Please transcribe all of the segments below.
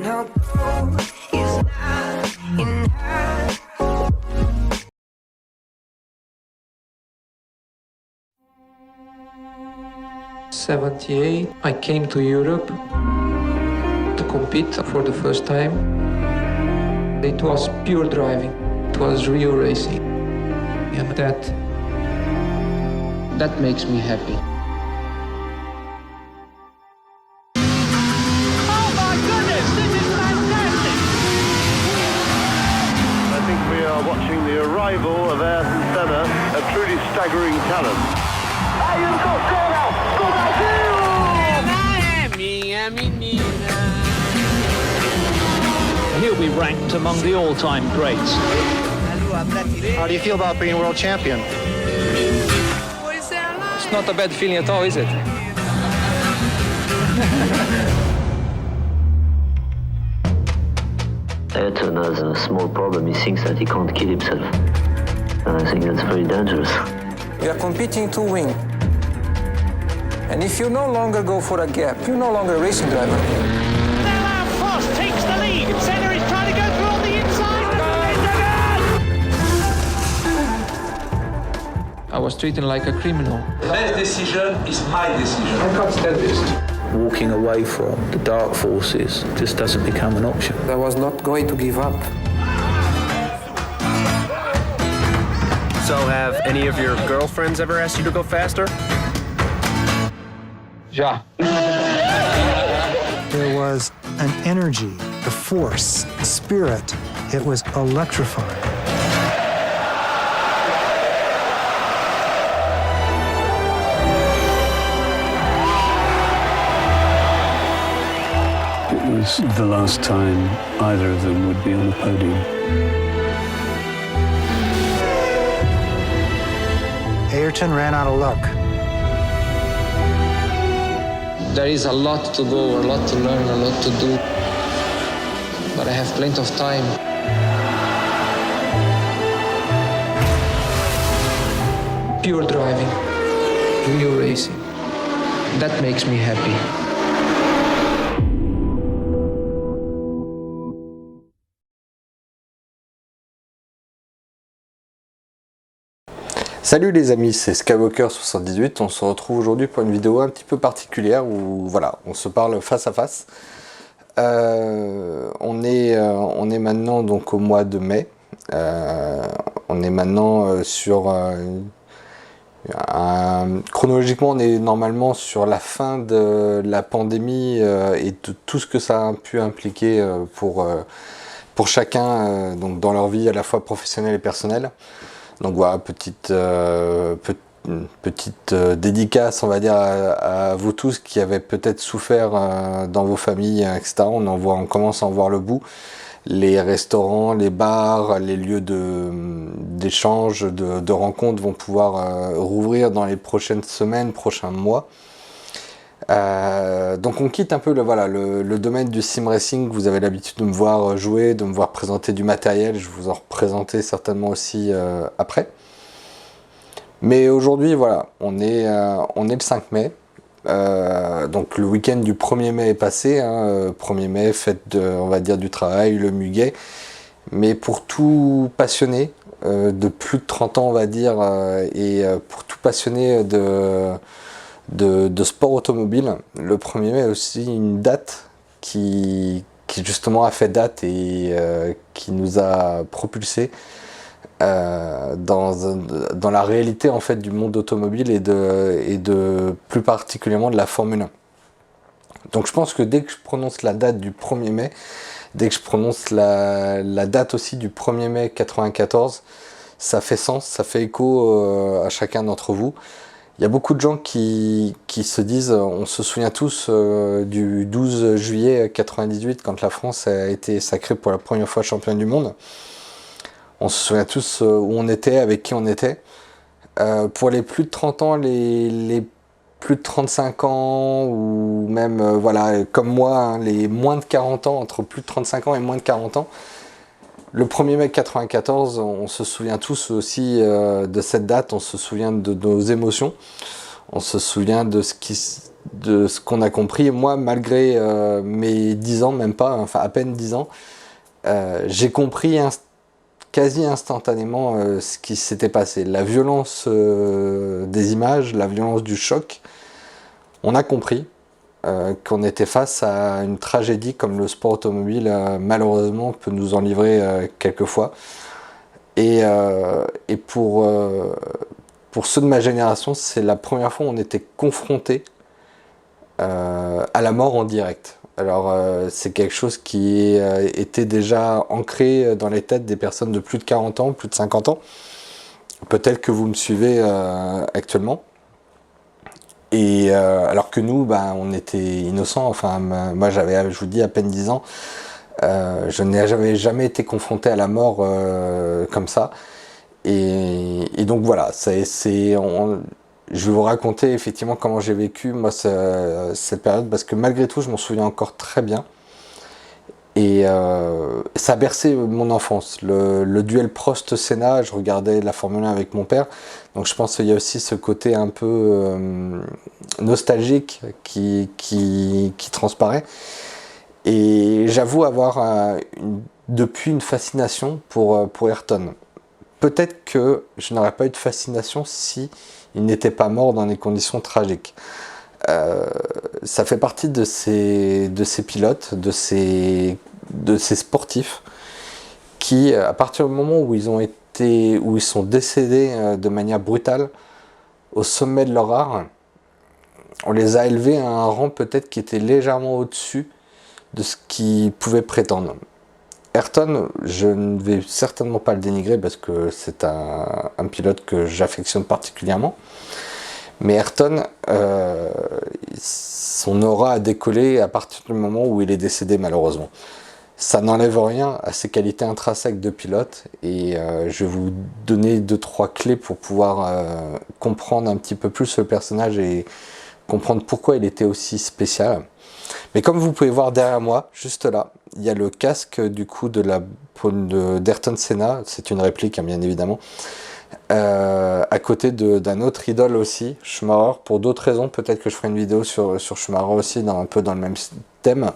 no gold is not in her. '78, I came to Europe to compete for the first time. It was pure driving. It was real racing. And that makes me happy. Oh my goodness, this is fantastic! I think we are watching the arrival of Ayrton Senna, a truly staggering talent. He'll be ranked among the all-time greats. How do you feel about being world champion? It's not a bad feeling at all, is it? Ayrton has a small problem. He thinks that he can't kill himself. And I think that's very dangerous. We are competing to win. And if you no longer go for a gap, you're no longer a racing driver. Now Frost takes the lead. Senna is trying to go through on the inside. I was treated like a criminal. The best decision is my decision. I can't stand this. Walking away from the dark forces just doesn't become an option. I was not going to give up. So have any of your girlfriends ever asked you to go faster? Yeah. There was an energy, a force, a spirit. It was electrifying. It was the last time either of them would be on the podium. Ayrton ran out of luck. There is a lot to go, a lot to learn, a lot to do. But I have plenty of time. Pure driving, real racing. That makes me happy. Salut les amis, c'est Skywalker78, on se retrouve aujourd'hui pour une vidéo un petit peu particulière où voilà, on se parle face à face. On est maintenant donc au mois de mai, on est maintenant sur chronologiquement on est normalement sur la fin de la pandémie et de tout ce que ça a pu impliquer pour chacun donc dans leur vie à la fois professionnelle et personnelle. Donc voilà, petite dédicace, on va dire, à vous tous qui avez peut-être souffert dans vos familles, etc. On commence à en voir le bout. Les restaurants, les bars, les lieux d'échange, de rencontres vont pouvoir rouvrir dans les prochaines semaines, prochains mois. Donc on quitte un peu le domaine du sim racing. Vous avez l'habitude de me voir jouer, de me voir présenter du matériel. Je vais vous en représenter certainement aussi après. Mais aujourd'hui voilà, on est le 5 mai. Donc le week-end du 1er mai est passé. 1er mai, fête on va dire du travail, le muguet. Mais pour tout passionné de plus de 30 ans on va dire, et pour tout passionné de sport automobile, le 1er mai est aussi une date qui justement a fait date et qui nous a propulsé dans la réalité en fait du monde automobile et de plus particulièrement de la Formule 1. Donc je pense que dès que je prononce la date du 1er mai, dès que je prononce la date aussi du 1er mai 94, ça fait sens, ça fait écho à chacun d'entre vous. Il y a beaucoup de gens qui se disent, on se souvient tous du 12 juillet 98 quand la France a été sacrée pour la première fois championne du monde. On se souvient tous où on était, avec qui on était. Pour les plus de 30 ans, les plus de 35 ans, ou même voilà, comme moi, hein, les moins de 40 ans, entre plus de 35 ans et moins de 40 ans, le 1er mai 94, on se souvient tous aussi de cette date, on se souvient de nos émotions, on se souvient de ce qui de ce qu'on a compris, moi, malgré mes 10 ans, même pas, enfin à peine 10 ans, j'ai compris quasi instantanément ce qui s'était passé. La violence des images, la violence du choc, on a compris qu'on était face à une tragédie comme le sport automobile, malheureusement, peut nous en livrer quelquefois. Et pour ceux de ma génération, c'est la première fois où on était confronté à la mort en direct. Alors c'est quelque chose qui était déjà ancré dans les têtes des personnes de plus de 40 ans, plus de 50 ans. Peut-être que vous me suivez actuellement. Et alors que nous, on était innocents. Enfin, moi j'avais, je vous dis, à peine 10 ans. Je n'avais jamais été confronté à la mort comme ça. Et donc voilà, je vais vous raconter effectivement comment j'ai vécu moi cette période, parce que malgré tout je m'en souviens encore très bien, et ça a bercé mon enfance. Le duel Prost-Senna, je regardais la Formule 1 avec mon père, donc je pense qu'il y a aussi ce côté un peu nostalgique qui transparaît, et j'avoue avoir depuis une fascination pour Ayrton. Peut-être que je n'aurais pas eu de fascination si il n'était pas mort dans des conditions tragiques. Ça fait partie de ces pilotes, de ces sportifs qui, à partir du moment où ils sont décédés de manière brutale au sommet de leur art, on les a élevés à un rang peut-être qui était légèrement au-dessus de ce qu'ils pouvaient prétendre. Ayrton, je ne vais certainement pas le dénigrer parce que c'est un pilote que j'affectionne particulièrement. Mais Ayrton, son aura a décollé à partir du moment où il est décédé, malheureusement. Ça n'enlève rien à ses qualités intrinsèques de pilote, et je vais vous donner 2-3 clés pour pouvoir comprendre un petit peu plus le personnage et comprendre pourquoi il était aussi spécial. Mais comme vous pouvez voir derrière moi, juste là, il y a le casque du coup d'Ayrton Senna, c'est une réplique hein, bien évidemment, à côté d'un autre idole aussi, Schumacher, pour d'autres raisons. Peut-être que je ferai une vidéo sur Schumacher aussi, un peu dans le même thème,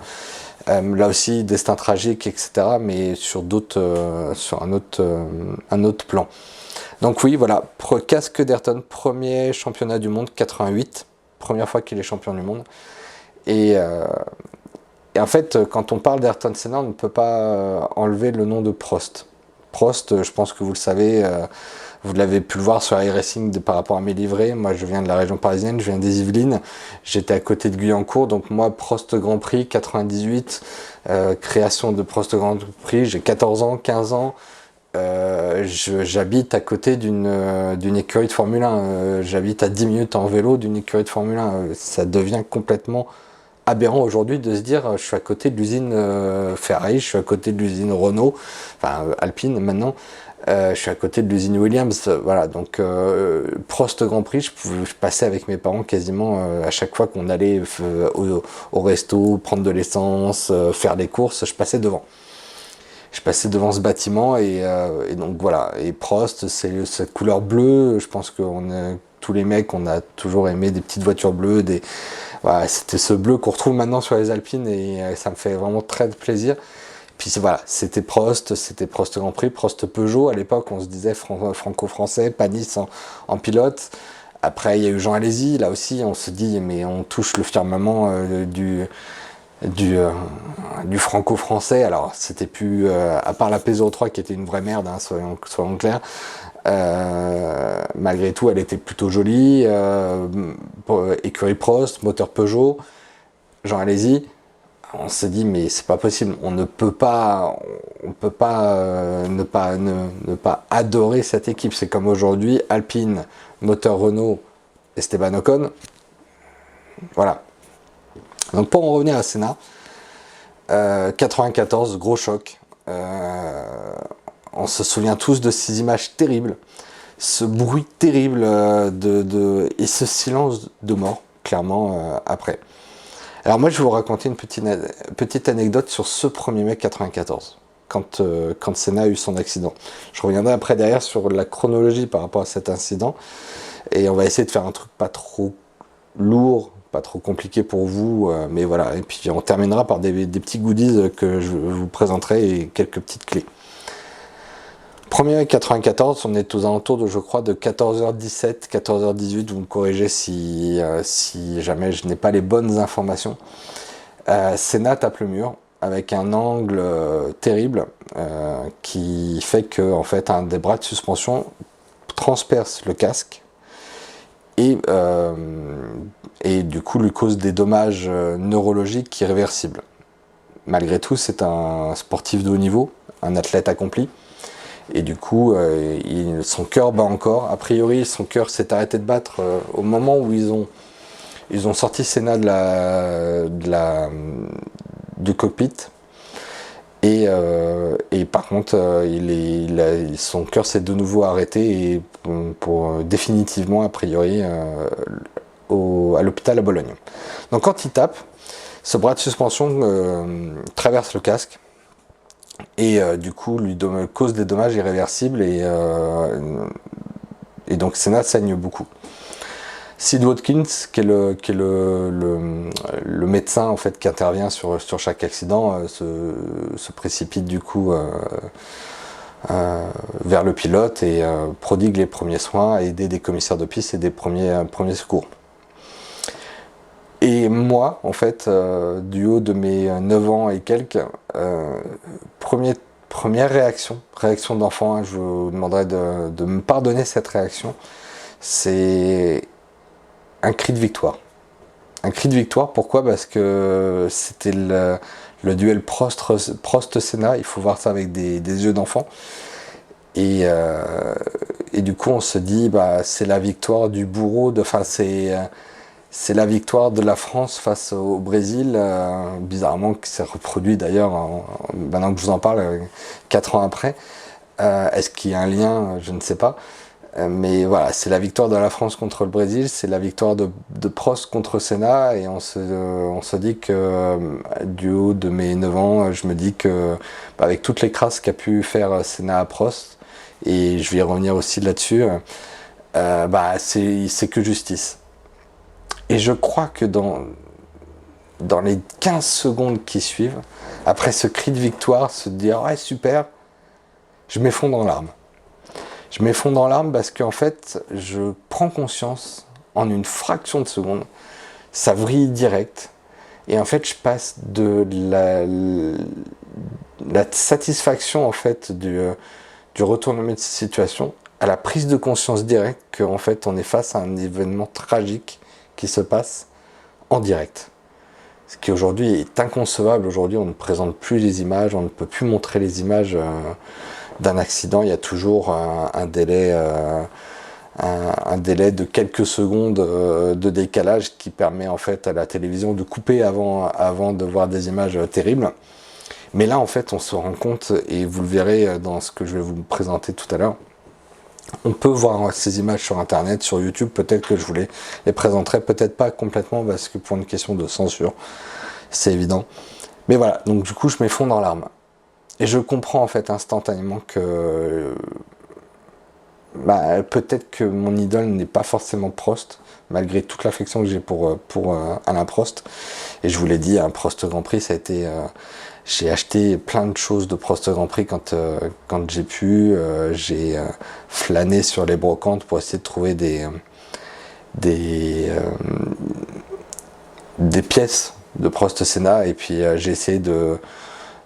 là aussi destin tragique, etc., mais sur un autre plan. Donc oui, voilà, casque d'Ayrton, premier championnat du monde, 88, première fois qu'il est champion du monde. Et en fait, quand on parle d'Ayrton Senna, on ne peut pas enlever le nom de Prost. Prost, je pense que vous le savez, vous l'avez pu le voir sur iRacing par rapport à mes livrets. Moi, je viens de la région parisienne, je viens des Yvelines. J'étais à côté de Guyancourt, donc moi, Prost Grand Prix, 98, création de Prost Grand Prix, j'ai 14 ans, 15 ans. J'habite à côté d'une écurie de Formule 1. J'habite à 10 minutes en vélo d'une écurie de Formule 1. Ça devient complètement aberrant aujourd'hui de se dire je suis à côté de l'usine Ferrari, je suis à côté de l'usine Renault, enfin Alpine maintenant, je suis à côté de l'usine Williams, voilà. Donc Prost Grand Prix, je passais avec mes parents quasiment à chaque fois qu'on allait au resto, prendre de l'essence, faire des courses, je passais devant ce bâtiment, et donc voilà. Et Prost, c'est cette couleur bleue. Je pense que tous les mecs, on a toujours aimé des petites voitures bleues, voilà, c'était ce bleu qu'on retrouve maintenant sur les Alpines, et ça me fait vraiment très plaisir. Puis voilà, c'était Prost Grand Prix, Prost Peugeot. À l'époque, on se disait franco-français, Panis en pilote. Après, il y a eu Jean Alesi. Là aussi, on se dit, mais on touche le firmament du franco-français. Alors c'était plus à part la Peugeot 3 qui était une vraie merde, hein, soyons clairs, malgré tout elle était plutôt jolie, écurie Prost, moteur Peugeot, Jean Alesi. On s'est dit mais c'est pas possible, on ne peut pas ne pas adorer cette équipe. C'est comme aujourd'hui Alpine, moteur Renault, Esteban Ocon, voilà. Donc pour en revenir à Senna, 94, gros choc. On se souvient tous de ces images terribles, ce bruit terrible et ce silence de mort, clairement, après. Alors moi je vais vous raconter une petite anecdote sur ce 1er mai 94, quand Senna a eu son accident. Je reviendrai après derrière sur la chronologie par rapport à cet incident, et on va essayer de faire un truc pas trop lourd, pas trop compliqué pour vous, mais voilà. Et puis on terminera par des petits goodies que je vous présenterai et quelques petites clés. Premier mec 94, on est aux alentours de, je crois, de 14h17, 14h18, vous me corrigez si jamais je n'ai pas les bonnes informations. Senna tape le mur avec un angle terrible qui fait que en fait, un des bras de suspension transperce le casque et du coup lui cause des dommages neurologiques irréversibles. Malgré tout, c'est un sportif de haut niveau, un athlète accompli, et du coup son cœur bat encore. A priori, son cœur s'est arrêté de battre au moment où ils ont sorti Senna du cockpit. Et par contre, son cœur s'est de nouveau arrêté et pour définitivement, a priori, à l'hôpital à Bologne. Donc quand il tape, ce bras de suspension traverse le casque et du coup lui cause des dommages irréversibles et donc Senna saigne beaucoup. Sid Watkins, qui est le médecin en fait qui intervient sur chaque accident, se précipite du coup vers le pilote et prodigue les premiers soins, aider des commissaires de piste et des premiers secours. Et moi, en fait, du haut de mes 9 ans et quelques, première réaction d'enfant, hein, je vous demanderai de me pardonner cette réaction, c'est un cri de victoire. Un cri de victoire, pourquoi? Parce que c'était le duel Prost-Senna, il faut voir ça avec des yeux d'enfant. Et du coup, on se dit, c'est la victoire du bourreau, c'est la victoire de la France face au Brésil, bizarrement, qui s'est reproduit d'ailleurs, maintenant que je vous en parle, 4 ans après. Est-ce qu'il y a un lien? Je ne sais pas. Mais voilà, c'est la victoire de la France contre le Brésil, c'est la victoire de Prost contre Senna, et on se dit que du haut de mes 9 ans, je me dis que avec toutes les crasses qu'a pu faire Senna à Prost, et je vais y revenir aussi là-dessus, c'est que justice. Et je crois que dans les 15 secondes qui suivent, après ce cri de victoire, se dire « ouais, super », je m'effondre en larmes. Je m'effondre en larmes parce qu'en fait, je prends conscience en une fraction de seconde, ça vrille direct, et en fait, je passe de la satisfaction en fait du retournement de cette situation à la prise de conscience directe qu'en fait, on est face à un événement tragique qui se passe en direct. Ce qui aujourd'hui est inconcevable. Aujourd'hui, on ne présente plus les images, on ne peut plus montrer les images d'un accident. Il y a toujours un délai de quelques secondes de décalage qui permet en fait à la télévision de couper avant de voir des images terribles. Mais là, en fait, on se rend compte, et vous le verrez dans ce que je vais vous présenter tout à l'heure, on peut voir ces images sur internet, sur YouTube, peut-être que je vous les présenterai, peut-être pas complètement, parce que pour une question de censure, c'est évident. Mais voilà, donc du coup, je m'effondre en larmes. Et je comprends en fait instantanément que peut-être que mon idole n'est pas forcément Prost, malgré toute l'affection que j'ai pour Alain Prost. Et je vous l'ai dit, un Prost Grand Prix, ça a été... j'ai acheté plein de choses de Prost Grand Prix quand j'ai pu. J'ai flâné sur les brocantes pour essayer de trouver des pièces de Prost Senna. Et puis j'ai essayé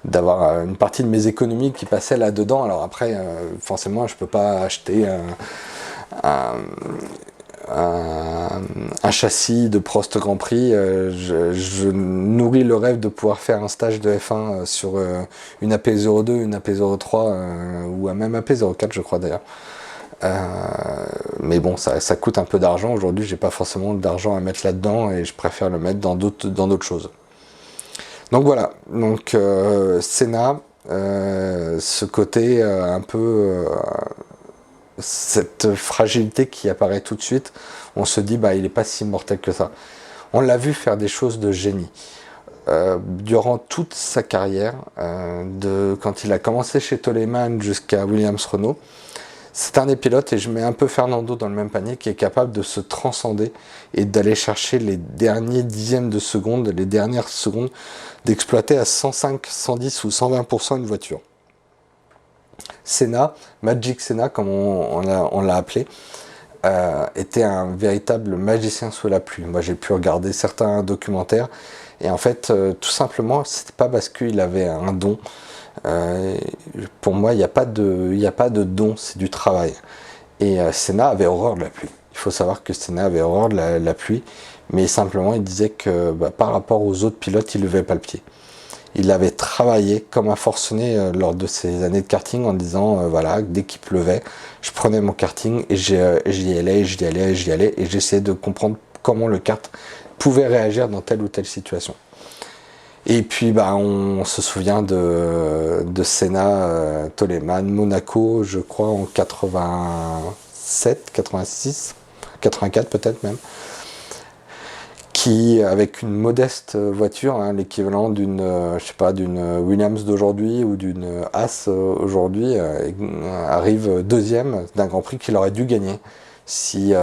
d'avoir une partie de mes économies qui passaient là-dedans. Alors après, forcément, je peux pas acheter un châssis de Prost Grand Prix. Je nourris le rêve de pouvoir faire un stage de F1 sur une AP02, une AP03 ou même AP04, je crois d'ailleurs. Mais bon, ça coûte un peu d'argent. Aujourd'hui, j'ai pas forcément d'argent à mettre là-dedans et je préfère le mettre dans d'autres choses. Donc voilà, donc Senna, ce côté un peu... cette fragilité qui apparaît tout de suite, on se dit il n'est pas si mortel que ça. On l'a vu faire des choses de génie. Durant toute sa carrière, quand il a commencé chez Toleman jusqu'à Williams-Renault, C'est un des pilotes, et je mets un peu Fernando dans le même panier, qui est capable de se transcender et d'aller chercher les derniers dixièmes de seconde, les dernières secondes, d'exploiter à 105, 110 ou 120% une voiture. Senna, Magic Senna comme on l'a appelé, était un véritable magicien sous la pluie. Moi j'ai pu regarder certains documentaires, et en fait tout simplement c'était pas parce qu'il avait un don. Pour moi il n'y a pas de don, c'est du travail. Et Senna avait horreur de la pluie. Il faut savoir que Senna avait horreur de la pluie, mais simplement il disait que par rapport aux autres pilotes il ne levait pas le pied. Il avait travaillé comme un forcené lors de ses années de karting en disant voilà, dès qu'il pleuvait, je prenais mon karting et j'y allais, et j'essayais de comprendre comment le kart pouvait réagir dans telle ou telle situation. Et puis on se souvient de Senna, Toleman, Monaco, je crois en 87, 86, 84 peut-être même, qui, avec une modeste voiture, l'équivalent d'une d'une Williams d'aujourd'hui ou d'une Haas aujourd'hui, arrive deuxième d'un Grand Prix qu'il aurait dû gagner si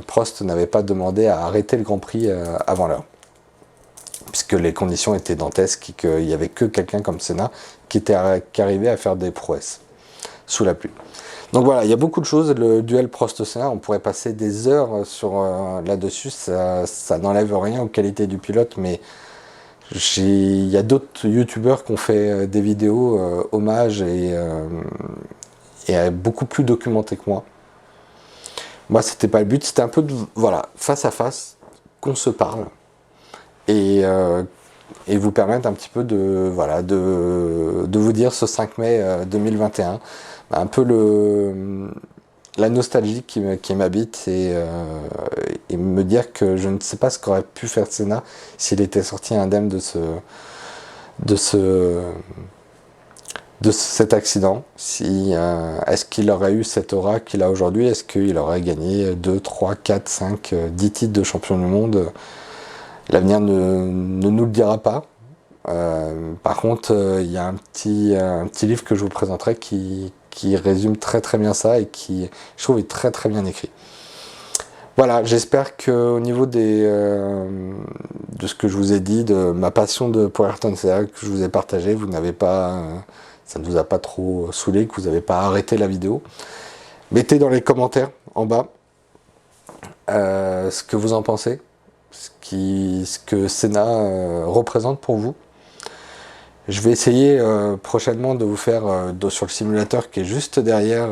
Prost n'avait pas demandé à arrêter le Grand Prix avant l'heure. Puisque les conditions étaient dantesques et qu'il n'y avait que quelqu'un comme Senna qui arrivait à faire des prouesses sous la pluie. Donc voilà, il y a beaucoup de choses. Le duel Prost-Senna, on pourrait passer des heures là-dessus. Ça n'enlève rien aux qualités du pilote, mais il y a d'autres youtubeurs qui ont fait des vidéos hommages et beaucoup plus documentées que moi. Moi, c'était pas le but, c'était un peu de, voilà, face à face, qu'on se parle et vous permettre un petit peu de vous dire ce 5 mai 2021. Un peu la nostalgie qui m'habite et me dire que je ne sais pas ce qu'aurait pu faire Senna s'il était sorti indemne de cet accident. Est-ce qu'il aurait eu cette aura qu'il a aujourd'hui? Est-ce qu'il aurait gagné 2, 3, 4, 5, 10 titres de champion du monde? L'avenir ne nous le dira pas. Par contre, il y a un petit livre que je vous présenterai qui résume très très bien ça et qui, je trouve, est très très bien écrit. Voilà, j'espère qu'au niveau de ce que je vous ai dit, de ma passion pour Ayrton Senna que je vous ai partagé, ça ne vous a pas trop saoulé, que vous n'avez pas arrêté la vidéo. Mettez dans les commentaires en bas ce que vous en pensez, ce que Senna représente pour vous. Je vais essayer prochainement de vous faire sur le simulateur qui est juste derrière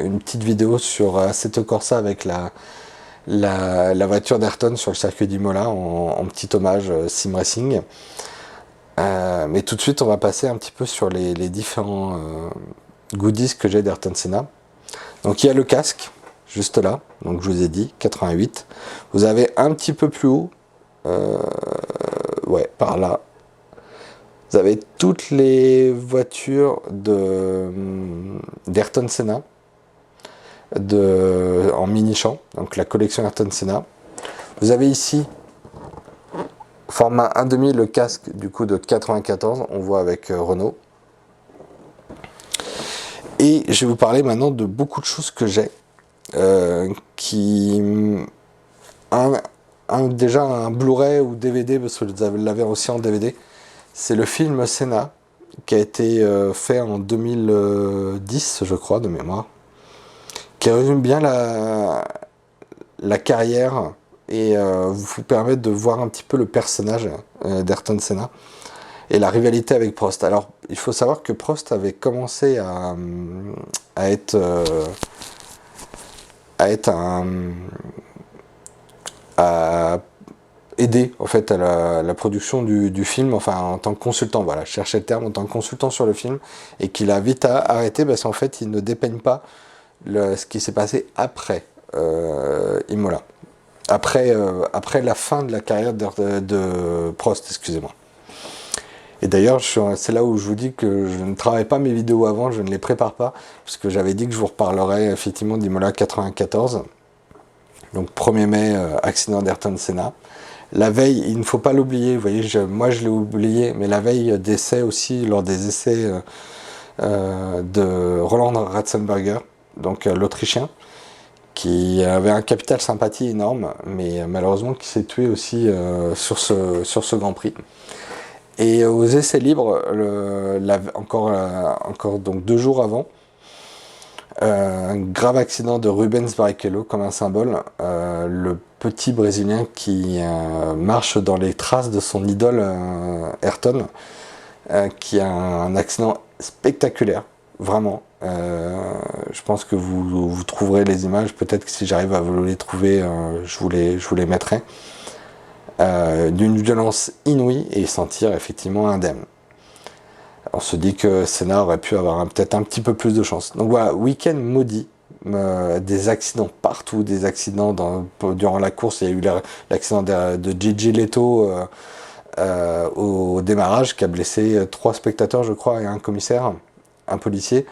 une petite vidéo sur Assetto Corsa avec la voiture d'Ayrton sur le circuit d'Imola en petit hommage sim racing. Mais tout de suite on va passer un petit peu sur les différents goodies que j'ai d'Ayrton Senna. Donc il y a le casque juste là, donc je vous ai dit 88. Vous avez un petit peu plus haut, ouais, par là. Vous avez toutes les voitures d'Ayrton Senna en mini-champ, donc la collection Ayrton Senna. Vous avez ici, format 1,5, le casque du coup de 94, on voit avec Renault. Et je vais vous parler maintenant de beaucoup de choses que j'ai, déjà un Blu-ray ou DVD, parce que vous l'avez aussi en DVD. C'est le film Senna, qui a été fait en 2010, je crois, de mémoire, qui résume bien la carrière et vous permet de voir un petit peu le personnage d'Ayrton Senna et la rivalité avec Prost. Alors, il faut savoir que Prost avait commencé à aider en fait à la production du film, enfin en tant que consultant, voilà, je cherchais le terme, en tant que consultant sur le film, et qu'il a vite arrêté parce qu'en fait il ne dépeigne pas ce qui s'est passé après Imola, après la fin de la carrière de Prost, excusez-moi. Et d'ailleurs c'est là où je vous dis que je ne travaille pas mes vidéos avant, je ne les prépare pas, parce que j'avais dit que je vous reparlerai effectivement d'Imola 94, donc 1er mai, accident d'Ayrton Senna. La veille, il ne faut pas l'oublier, vous voyez, moi je l'ai oublié, mais la veille d'essai aussi, lors des essais de Roland Ratzenberger, donc l'Autrichien, qui avait un capital sympathie énorme, mais malheureusement qui s'est tué aussi sur ce Grand Prix. Et aux essais libres, encore donc 2 jours avant, un grave accident de Rubens Barrichello comme un symbole, le petit Brésilien qui marche dans les traces de son idole Ayrton, qui a un accident spectaculaire, vraiment. Je pense que vous trouverez les images, peut-être que si j'arrive à vous les trouver, je vous les mettrai. D'une violence inouïe, et s'en tire effectivement indemne. On se dit que Senna aurait pu avoir peut-être un petit peu plus de chance. Donc voilà, week-end maudit, des accidents partout, des accidents durant la course. Il y a eu l'accident de Gigi Leto au démarrage, qui a blessé 3 spectateurs, je crois, et un commissaire, un policier,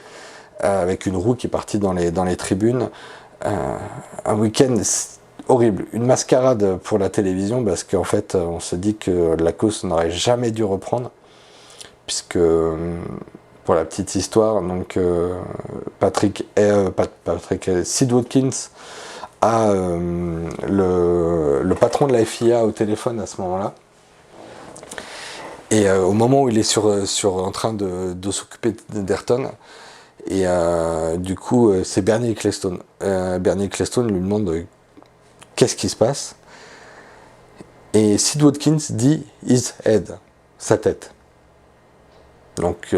avec une roue qui est partie dans les tribunes. Un week-end horrible, une mascarade pour la télévision, parce qu'en fait, on se dit que la course n'aurait jamais dû reprendre, puisque, pour la petite histoire, donc Sid Watkins a le patron de la FIA au téléphone à ce moment-là, et au moment où il est en train de s'occuper d'Ayrton, et du coup c'est Bernie Ecclestone. Bernie Ecclestone lui demande qu'est-ce qui se passe, et Sid Watkins dit his head, sa tête. Donc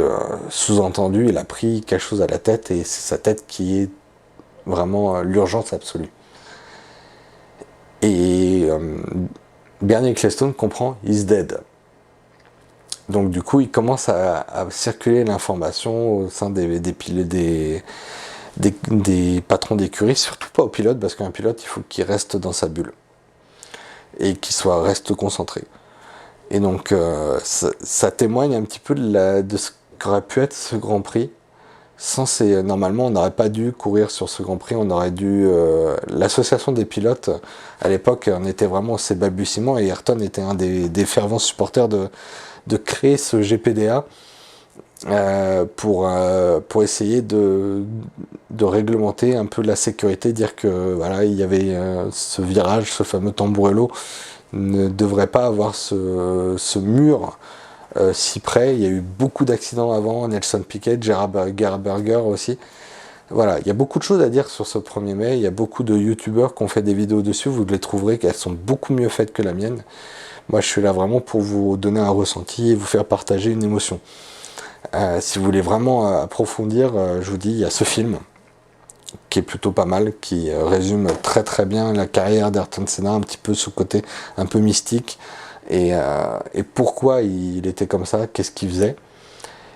sous-entendu, il a pris quelque chose à la tête, et c'est sa tête qui est vraiment l'urgence absolue. Et Bernie Ecclestone comprend he's dead. Donc du coup, il commence à circuler l'information au sein des patrons d'écurie, surtout pas au pilote, parce qu'un pilote, il faut qu'il reste dans sa bulle et qu'il reste concentré. Et donc ça témoigne un petit peu de ce qu'aurait pu être ce Grand Prix. Normalement, on n'aurait pas dû courir sur ce Grand Prix, on aurait dû... L'association des pilotes, à l'époque, on était vraiment au ses balbutiements, et Ayrton était un des fervents supporters de créer ce GPDA pour essayer de réglementer un peu la sécurité, dire que voilà, il y avait ce virage, ce fameux Tamburello ne devrait pas avoir ce mur si près. Il y a eu beaucoup d'accidents avant, Nelson Piquet, Gerhard Berger aussi. Voilà, il y a beaucoup de choses à dire sur ce 1er mai, il y a beaucoup de youtubeurs qui ont fait des vidéos dessus, vous les trouverez, qu'elles sont beaucoup mieux faites que la mienne. Moi je suis là vraiment pour vous donner un ressenti et vous faire partager une émotion. Si vous voulez vraiment approfondir, je vous dis, il y a ce film qui est plutôt pas mal, qui résume très très bien la carrière d'Ayrton Senna, un petit peu ce côté un peu mystique, et pourquoi il était comme ça, qu'est-ce qu'il faisait.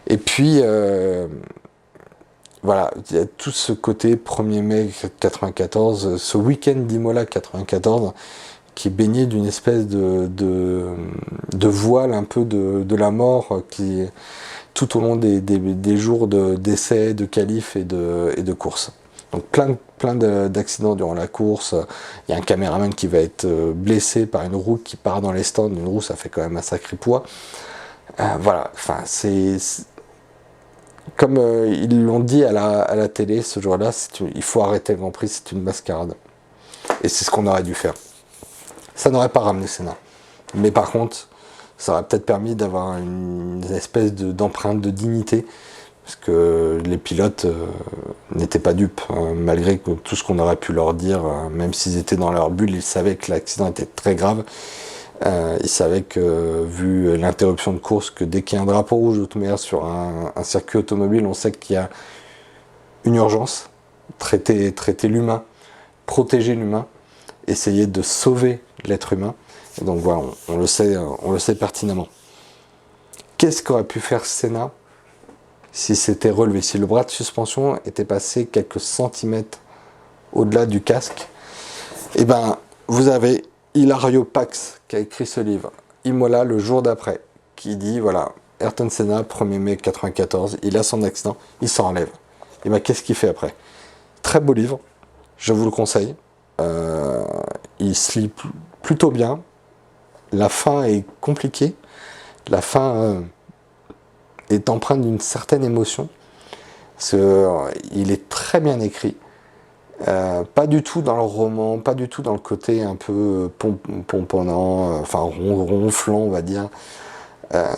Et puis voilà, il y a tout ce côté 1er mai 94, ce week-end d'Imola 94, qui est baigné d'une espèce de voile un peu de la mort, qui tout au long des jours d'essais, de qualifs et de courses. Donc plein d'accidents durant la course. Il y a un caméraman qui va être blessé par une roue qui part dans les stands. Une roue, ça fait quand même un sacré poids. Voilà, enfin c'est comme ils l'ont dit à la télé ce jour-là, il faut arrêter le Grand Prix, c'est une mascarade. Et c'est ce qu'on aurait dû faire. Ça n'aurait pas ramené Senna. Mais par contre, ça aurait peut-être permis d'avoir une espèce d'empreinte de dignité, parce que les pilotes n'étaient pas dupes, malgré tout ce qu'on aurait pu leur dire, même s'ils étaient dans leur bulle, ils savaient que l'accident était très grave. Ils savaient que, vu l'interruption de course, que dès qu'il y a un drapeau rouge de toute manière sur un circuit automobile, on sait qu'il y a une urgence, traiter l'humain, protéger l'humain, essayer de sauver l'être humain. Et donc voilà, on le sait pertinemment. Qu'est-ce qu'aurait pu faire Senna si c'était relevé, si le bras de suspension était passé quelques centimètres au-delà du casque? Eh ben, vous avez Hilario Pax qui a écrit ce livre, Imola le jour d'après, qui dit voilà, Ayrton Senna, 1er mai 94, il a son accident, il s'en relève. Et ben qu'est-ce qu'il fait après? Très beau livre, je vous le conseille. Il se lit plutôt bien. La fin est compliquée. La fin est empreinte d'une certaine émotion. Il est très bien écrit. Pas du tout dans le roman, pas du tout dans le côté un peu pomponnant, enfin ronflant, on va dire.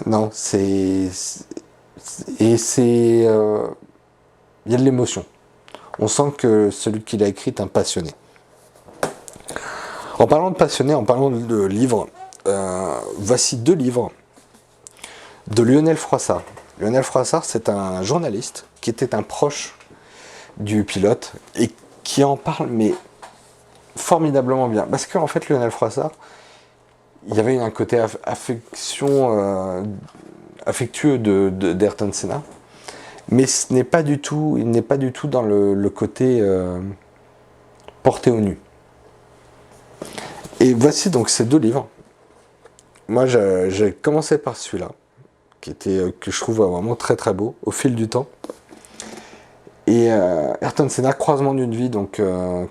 Non, il y a de l'émotion. On sent que celui qui l'a écrit est un passionné. En parlant de passionné, en parlant de livres, voici 2 livres de Lionel Froissart. Lionel Froissart, c'est un journaliste qui était un proche du pilote et qui en parle, mais formidablement bien. Parce qu'en fait, Lionel Froissart, il y avait un côté affectueux d'Ayrton Senna, mais il n'est pas du tout dans le côté porté au nu. Et voici donc ces 2 livres. Moi, j'ai commencé par celui-là, que je trouve vraiment très très beau, Au fil du temps. Et Ayrton Senna, Croisement d'une vie, donc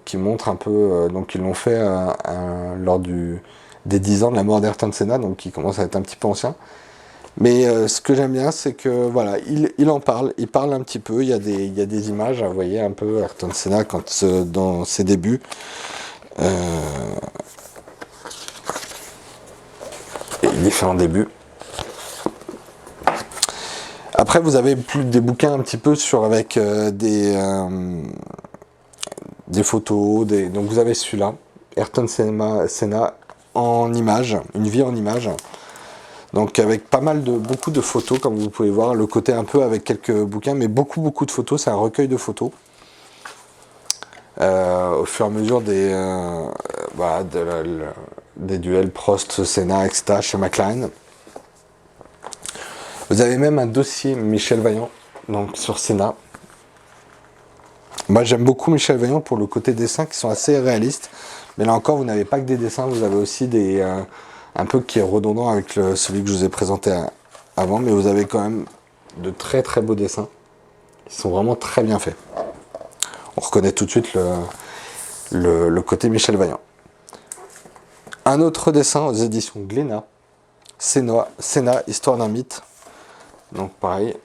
qui montre un peu, donc ils l'ont fait lors des 10 ans de la mort d'Ayrton Senna, donc qui commence à être un petit peu ancien. Mais ce que j'aime bien, c'est que voilà, il en parle, il parle un petit peu. Il y a des images, vous voyez un peu Ayrton Senna dans ses débuts. Et différents débuts. Après, vous avez plus des bouquins un petit peu avec des photos. Donc vous avez celui-là, Ayrton Senna en images, une vie en images. Donc avec beaucoup de photos, comme vous pouvez voir, le côté un peu avec quelques bouquins, mais beaucoup de photos. C'est un recueil de photos. Au fur et à mesure des duels Prost-Senna, etc. chez McLaren. Vous avez même un dossier Michel Vaillant, donc sur Senna. Moi j'aime beaucoup Michel Vaillant pour le côté dessin qui sont assez réalistes. Mais là encore, vous n'avez pas que des dessins, vous avez aussi un peu qui est redondant avec celui que je vous ai présenté avant. Mais vous avez quand même de très très beaux dessins. Ils sont vraiment très bien faits. On reconnaît tout de suite le côté Michel Vaillant. Un autre dessin aux éditions Glénat. Senna, Histoire d'un mythe. Donc pareil,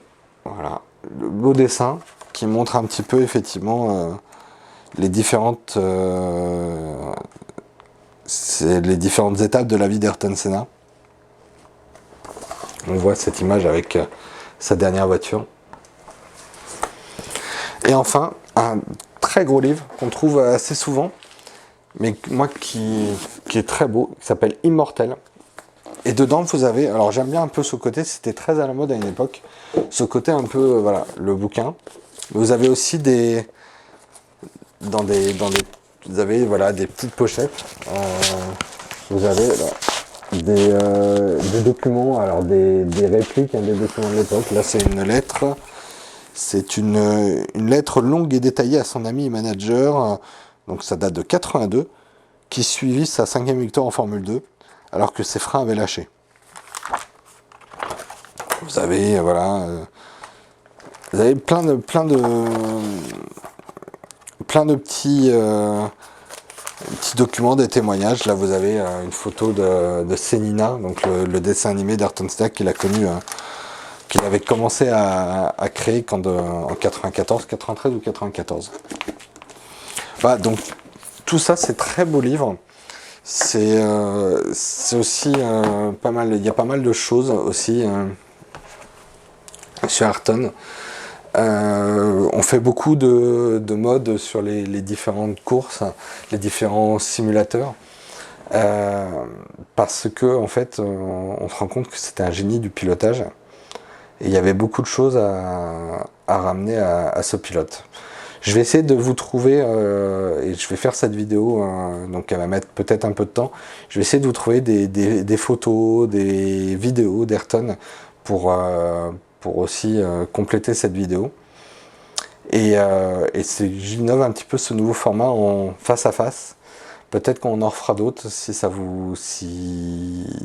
voilà, le beau dessin qui montre un petit peu effectivement les différentes étapes de la vie d'Ayrton Senna. On voit cette image avec sa dernière voiture. Et enfin, un très gros livre qu'on trouve assez souvent, mais moi qui est très beau, qui s'appelle Immortel. Et dedans, vous avez, alors j'aime bien un peu ce côté, c'était très à la mode à une époque, ce côté un peu, voilà, le bouquin. Vous avez aussi vous avez, voilà, des petites pochettes. Vous avez des documents, alors des répliques, des documents de l'époque. Là, c'est une lettre. C'est une lettre longue et détaillée à son ami et manager. Donc ça date de 82, qui suivit sa 5e victoire en Formule 2. Alors que ses freins avaient lâché. Vous avez plein de petits documents, des témoignages. Là, vous avez une photo de Senina, donc le dessin animé d'Ayrton Senna qu'il a connu, qu'il avait commencé à créer en 93 ou 94. Voilà, donc tout ça, c'est très beau livre. C'est aussi pas mal, il y a pas mal de choses aussi sur Ayrton. On fait beaucoup de modes sur les différentes courses, les différents simulateurs, parce que en fait on se rend compte que c'était un génie du pilotage et il y avait beaucoup de choses à ramener à ce pilote. Je vais essayer de vous trouver, et je vais faire cette vidéo, donc elle va mettre peut-être un peu de temps. Je vais essayer de vous trouver des photos, des vidéos d'Ayrton pour aussi compléter cette vidéo. Et j'innove un petit peu ce nouveau format en face à face. Peut-être qu'on en refera d'autres si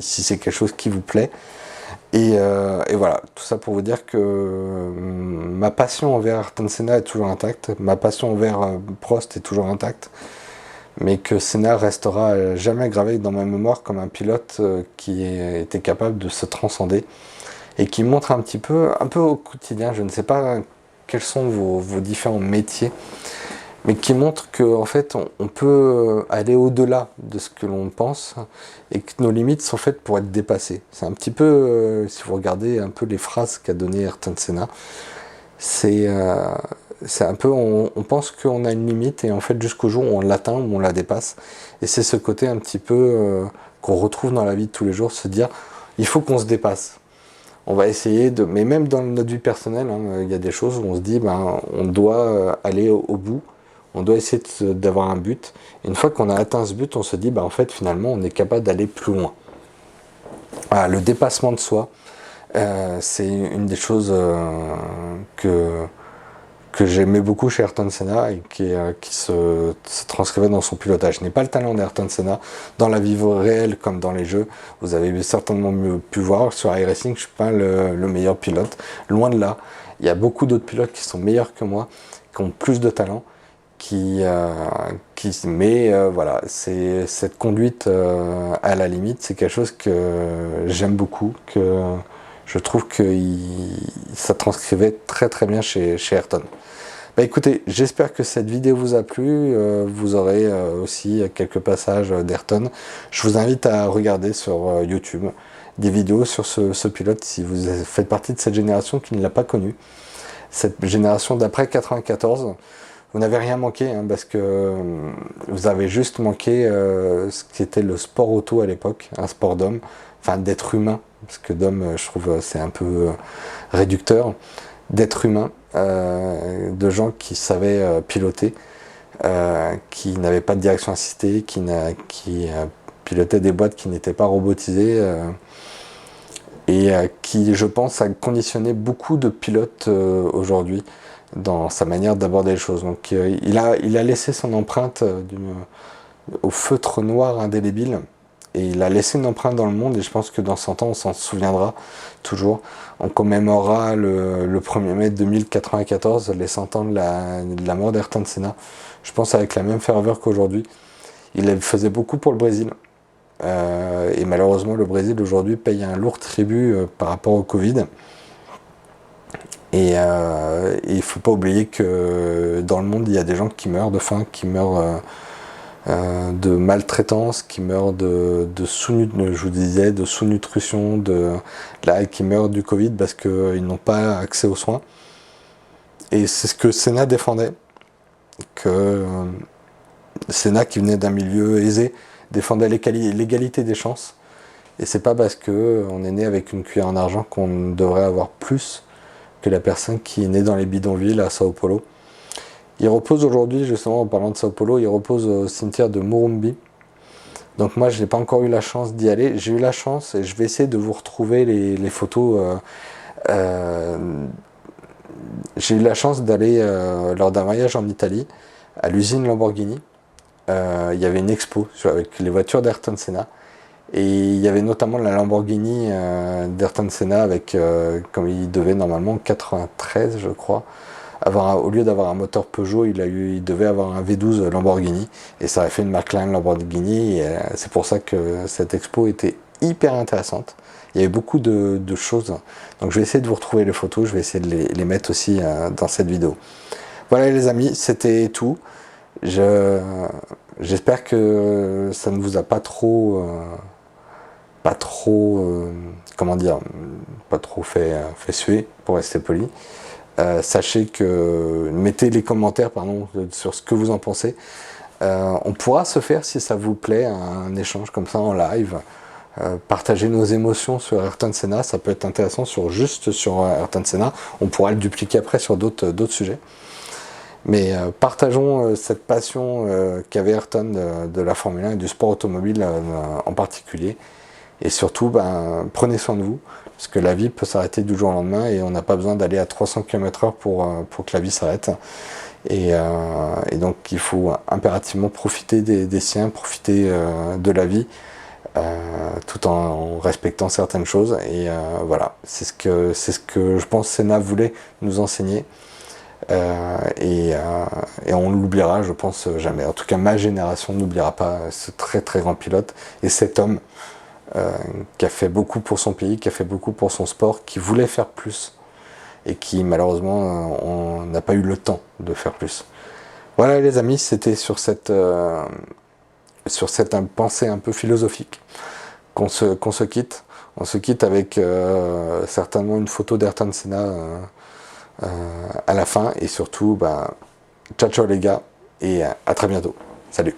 c'est quelque chose qui vous plaît. Et voilà, tout ça pour vous dire que ma passion envers Ayrton Senna est toujours intacte, ma passion envers Prost est toujours intacte, mais que Senna restera jamais gravé dans ma mémoire comme un pilote qui était capable de se transcender et qui montre un peu au quotidien, je ne sais pas quels sont vos différents métiers, mais qui montre qu'en fait on peut aller au-delà de ce que l'on pense et que nos limites sont faites pour être dépassées. C'est un petit peu, si vous regardez un peu les phrases qu'a donné Ayrton Senna, c'est un peu, on pense qu'on a une limite et en fait jusqu'au jour où on l'atteint, où on la dépasse. Et c'est ce côté un petit peu qu'on retrouve dans la vie de tous les jours, se dire il faut qu'on se dépasse. On va essayer de, mais même dans notre vie personnelle, il y a des choses où on se dit on doit aller au bout. On doit essayer d'avoir un but. Et une fois qu'on a atteint ce but, on se dit, en fait, finalement, on est capable d'aller plus loin. Voilà, le dépassement de soi, c'est une des choses que j'aimais beaucoup chez Ayrton Senna et qui se transcrivait dans son pilotage. Je n'ai pas le talent d'Ayrton Senna dans la vie réelle comme dans les jeux. Vous avez certainement pu voir sur iRacing, je ne suis pas le meilleur pilote. Loin de là, il y a beaucoup d'autres pilotes qui sont meilleurs que moi, qui ont plus de talent. Voilà, c'est cette conduite à la limite, c'est quelque chose que j'aime beaucoup, que je trouve que ça transcrivait très très bien chez Ayrton. Écoutez, j'espère que cette vidéo vous a plu, vous aurez aussi quelques passages d'Ayrton. Je vous invite à regarder sur YouTube des vidéos sur ce pilote si vous faites partie de cette génération qui ne l'a pas connu, cette génération d'après 94. Vous n'avez rien manqué, parce que vous avez juste manqué ce qui était le sport auto à l'époque, un sport d'homme, enfin d'être humain, parce que d'homme, je trouve, c'est un peu réducteur, d'être humain, de gens qui savaient piloter, qui n'avaient pas de direction assistée, qui pilotaient des boîtes qui n'étaient pas robotisées, et qui, je pense, a conditionné beaucoup de pilotes aujourd'hui, dans sa manière d'aborder les choses. Donc il a laissé son empreinte au feutre noir indélébile, et il a laissé une empreinte dans le monde, et je pense que dans 100 ans on s'en souviendra toujours. On commémorera le 1er mai 2094 les 100 ans de la mort d'Ayrton Senna, je pense avec la même ferveur qu'aujourd'hui. Il faisait beaucoup pour le Brésil, et malheureusement le Brésil aujourd'hui paye un lourd tribut par rapport au Covid. Et il ne faut pas oublier que dans le monde, il y a des gens qui meurent de faim, qui meurent de maltraitance, qui meurent de sous-nutrition, qui meurent du Covid parce qu'ils n'ont pas accès aux soins. Et c'est ce que Senna défendait, que Senna, qui venait d'un milieu aisé, défendait l'égalité des chances. Et c'est pas parce qu'on est né avec une cuillère en argent qu'on devrait avoir plus que la personne qui est née dans les bidonvilles à Sao Paulo. Il repose aujourd'hui, justement en parlant de Sao Paulo, il repose au cimetière de Morumbi. Donc moi je n'ai pas encore eu la chance d'y aller. J'ai eu la chance, et je vais essayer de vous retrouver les photos. J'ai eu la chance d'aller lors d'un voyage en Italie à l'usine Lamborghini. Il y avait une expo avec les voitures d'Ayrton Senna. Et il y avait notamment la Lamborghini d'Ayrton Senna avec, comme il devait normalement, 93 je crois, au lieu d'avoir un moteur Peugeot, il devait avoir un V12 Lamborghini, et ça aurait fait une McLaren Lamborghini, et c'est pour ça que cette expo était hyper intéressante. Il y avait beaucoup de choses, donc je vais essayer de vous retrouver les photos, je vais essayer de les mettre aussi dans cette vidéo. Voilà les amis, c'était tout. J'espère que ça ne vous a pas trop fait suer, pour rester poli. Sachez que, mettez les commentaires sur ce que vous en pensez. On pourra se faire, si ça vous plaît, un échange comme ça en live. Partager nos émotions sur Ayrton Senna, ça peut être intéressant juste sur Ayrton Senna. On pourra le dupliquer après sur d'autres sujets. Mais partageons cette passion qu'avait Ayrton de la Formule 1 et du sport automobile en particulier. Et surtout, prenez soin de vous, parce que la vie peut s'arrêter du jour au lendemain, et on n'a pas besoin d'aller à 300 km/h pour que la vie s'arrête. Et donc il faut impérativement profiter des siens, profiter de la vie, tout en respectant certaines choses. Et voilà, c'est ce que je pense Senna voulait nous enseigner. Et on ne l'oubliera, je pense, jamais. En tout cas, ma génération n'oubliera pas ce très très grand pilote et cet homme qui a fait beaucoup pour son pays, qui a fait beaucoup pour son sport, qui voulait faire plus et qui malheureusement on n'a pas eu le temps de faire plus. Voilà les amis, c'était sur cette pensée un peu philosophique qu'on se quitte. On se quitte avec certainement une photo d'Ayrton Senna à la fin, et surtout, ciao ciao les gars, et à très bientôt. Salut.